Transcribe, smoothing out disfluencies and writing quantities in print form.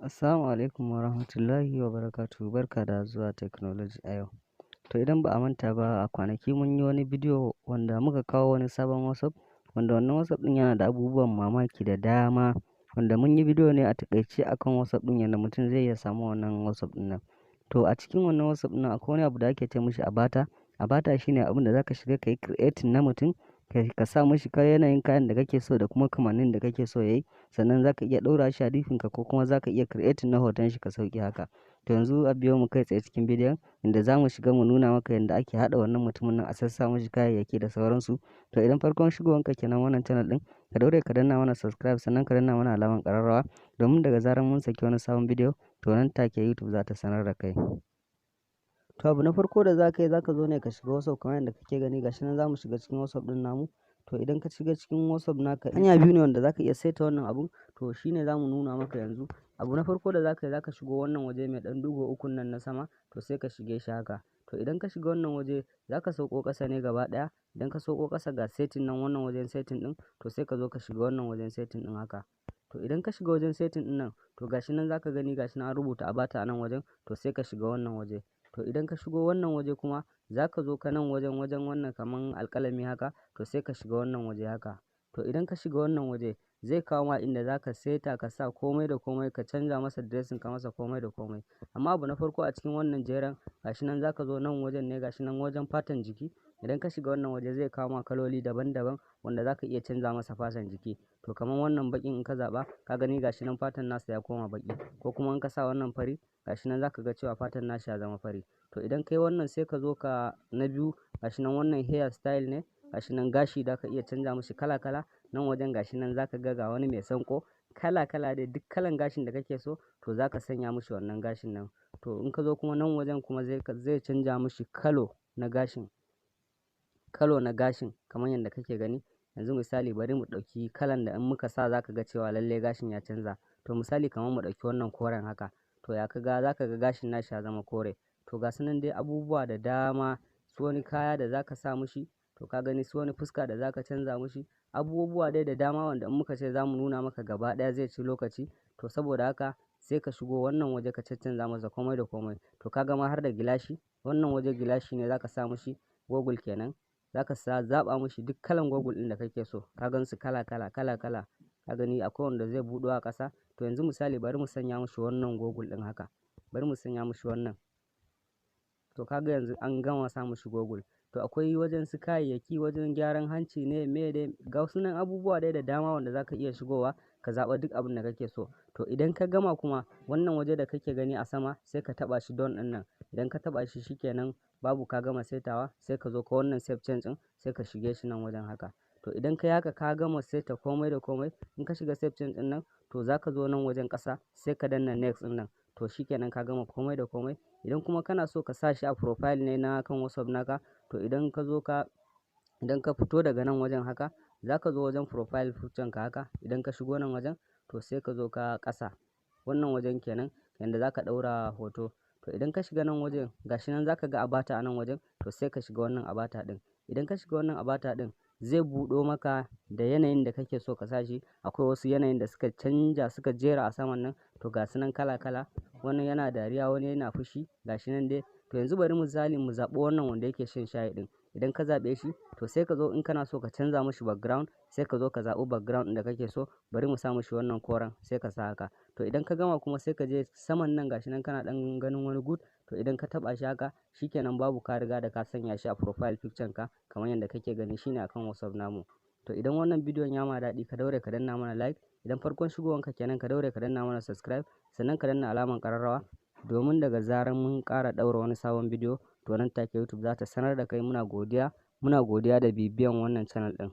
Assalamu alaikum wa rahmatullahi wa barakatuhu. Barka da zuwa technology a yau. To idan ba a manta ba, a kwanaki mun yi wani bidiyo wanda muka kawo wani sabon WhatsApp, wanda wannan WhatsApp ɗin yana da abubuwan mamaki da dama, wanda mun yi bidiyo ne a taƙaice akan WhatsApp ɗin yanda mutum zai iya samu wannan WhatsApp ɗin nan. To a cikin wannan WhatsApp ɗin nan akwai wani abu da ake ce mishi abata. Abata shine abin da zaka shiga ka yi creating na mutum, ka sa mishi yanayin kayan da kake so da kuma kamannin da kake so yayi, sannan zaka iya ɗaura shi a DP-nka ko kuma zaka iya creating na hoton shi ka sauke haka. To yanzu a biyo mu kai tsaye cikin bidiyon inda zamu shiga mu nuna maka yanda ake haɗa wannan mutumin nan, a sassa mishi kayayyaki da sauransu. To idan farkon shigowanka kenan wannan channel ɗin, ka daure ka danna mana subscribe, sannan ka danna mana alamar ƙararrawa, domin daga zarar mun saki wani sabon bidiyo to nan take YouTube za ta sanar da kai. To abu na farko da zaka yi, zaka zo ne ka shiga WhatsApp kamar yadda kake gani, gashi nan zamu shiga cikin WhatsApp ɗin namu. To idan ka shiga cikin WhatsApp naka, hanya biyu ne wanda zaka iya saita wannan abun, to shine zamu nuna maka yanzu. Abu na farko da zaka yi, zaka shigo wannan waje mai ɗan ɗigo ukun nan na sama, to sai ka shige shi haka. To idan ka shiga wannan waje, zaka sauko ƙasa ne gaba ɗaya. Idan ka sauko ƙasa ga setting nan, wannan wajen setting ɗin, to sai ka zo ka shiga wannan wajen setting ɗin haka. To idan ka shiga wajen setting ɗin nan, to gashi nan zaka gani, gashi nan an rubuta abata a nan wajen, to sai ka shiga wannan waje. To idan ka shigo wannan waje kuma, zaka zo ka nan wajen wannan kaman alƙalami haka, to sai ka shiga wannan waje haka. To idan ka shiga wannan waje, zai kawo ma inda zaka saita ka sa komai da komai, ka canza masa dressing, ka masa komai da komai. Amma abu na farko a cikin wannan jeren, gashi nan zaka zo nan wajen ne, gashi nan wajen fatan jiki. Idan ka shiga wannan waje, zai kawo ma kaloli daban-daban wanda zaka iya canza masa fatan jiki. To kaman wannan baƙin in ka zaɓa, ka gani gashi nan fatan nasa ya koma baƙi, ko kuma in ka sa wannan fari, gashi nan zaka ga cewa fatan nashi ya zama fari. To idan kai wannan, sai ka zo ka na biyu, gashi nan wannan hair style ne, gashi nan gashi da ka iya canza mishi kala-kala. Nan wajen gashi nan zaka ga wani mai sanƙo kala-kala dai, duk kalan gashin da kake so to zaka sanya mishi wannan gashin nan. To in ka zo kuma nan wajen kuma zai canja mishi kalo na gashin, kamar yadda kake gani. Yanzu misali bari mu ɗauki kalan da in muka sa zaka ga cewa lallai gashin ya canza. To misali kamar mu ɗauki wannan koren haka, to ya zaka ga gashin nashi ya zama kore. To ga su nan dai abubuwa da dama, su wani kaya da zaka sa mishi, to ka gani su wani fuska da zaka canza mishi, abubuwa dai da dama wanda in muka ce zamu nuna maka gaba ɗaya zai ci lokaci. To saboda haka sai ka shigo wannan waje ka caccanza masa komai da komai. To ka ga ma har da gilashi, wannan waje gilashi ne zaka sa mishi, goggle kenan. Zaka zaɓa mishi duk kalan goggle ɗin da kake so, ka gan su kala-kala, kala-kala. Ka gani akwai wanda zai buɗo a ƙasa. To yanzu misali bari mu sanya mishi wannan goggle ɗin haka, bari mu sanya mishi wannan. To ka ga yanzu an gama sa mishi goggle. To akwai wajen su kayayyaki, wajen gyaran hanci ne, me dai, ga su nan abubuwa dai da dama wanda zaka iya shigowa ka zaɓa duk abin da kake so. To idan ka gama kuma, wannan waje da kake gani a sama, sai ka taɓa shi don ɗin nan. Idan ka taɓa shi, shikenan babu, ka gama saitawa, sai ka zo ka wannan save change ɗin, sai ka shige shi nan wajen haka. To idan ka yi haka, ka gama saita komai da komai, in ka shiga save change ɗin nan, to zaka zo nan wajen ƙasa, sai ka danna next ɗin nan. To shikenan ka gama komai da komai. Idan kuma kana so ka sa shi a profile ne na kan WhatsApp naka, to idan ka fito daga nan wajen haka, zaka zo wajen profile picture ka haka. Idan ka shigo nan wajen, to sai ka zo ka ƙasa, wannan wajen kenan yanda zaka ɗaura hoto. To idan ka shiga nan wajen, gashi nan zaka ga abata a nan wajen, to sai ka shiga wannan abata ɗin. Idan ka shiga wannan abata ɗin, zai buɗo maka da yanayin da kake so ka sa shi. Akwai wasu yanayin da suka canja, suka jera a saman nan, to ga su nan kala-kala. Wani yana dariya, wani yana fushi, gashi nan dai. To yanzu bari misali mu zaɓi wannan wanda yake shan shayi ɗin. Idan ka zaɓe shi, to sai ka zo in kana so ka canza mishi background, sai ka zo ka zaɓi background ɗin da kake so. Bari mu sa mishi wannan koren, sai ka sa haka. To idan ka gama kuma, sai ka je saman nan, gashi nan kana ɗan ganin wani good. To idan ka taɓa shi haka, shikenan babu, ka riga da ka sanya shi a profile picture ka kamar yadda kake gani, shine akan WhatsApp namu. To idan wannan bidiyon ya ma daɗi, ka daure ka danna mana like. Idan farkon shigowanka kenan, ka daure ka danna mana subscribe, sannan ka danna alamar ƙararrawa, domin daga zarar mun ƙara ɗaura wani sabon bidiyo, to nan take YouTube za ta sanar da kai. Muna godiya da bibiyan wannan channel ɗin.